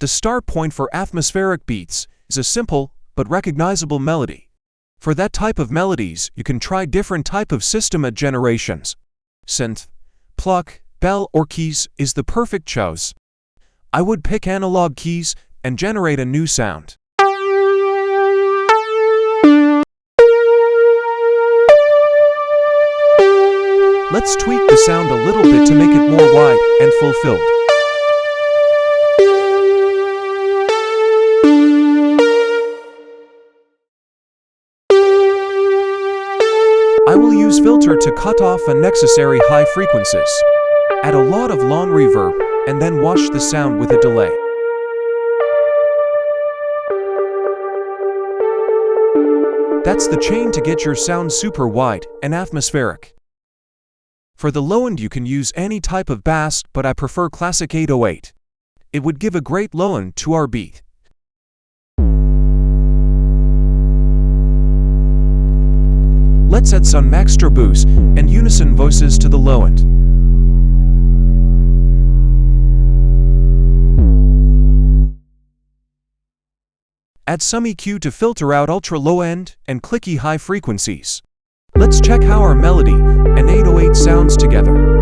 The start point for atmospheric beats is a simple but recognizable melody. For that type of melodies, you can try different type of Sistema generations. Synth, pluck, bell or keys is the perfect choice. I would pick analog keys and generate a new sound. Let's tweak the sound a little bit to make it more wide and fulfilled. I will use filter to cut off unnecessary high frequencies. Add a lot of long reverb, and then wash the sound with a delay. That's the chain to get your sound super wide and atmospheric. For the low end you can use any type of bass, but I prefer classic 808. It would give a great low end to our beat. Let's add some extra boost and unison voices to the low end. Add some EQ to filter out ultra low end and clicky high frequencies. Let's check how our melody and 808 sounds together.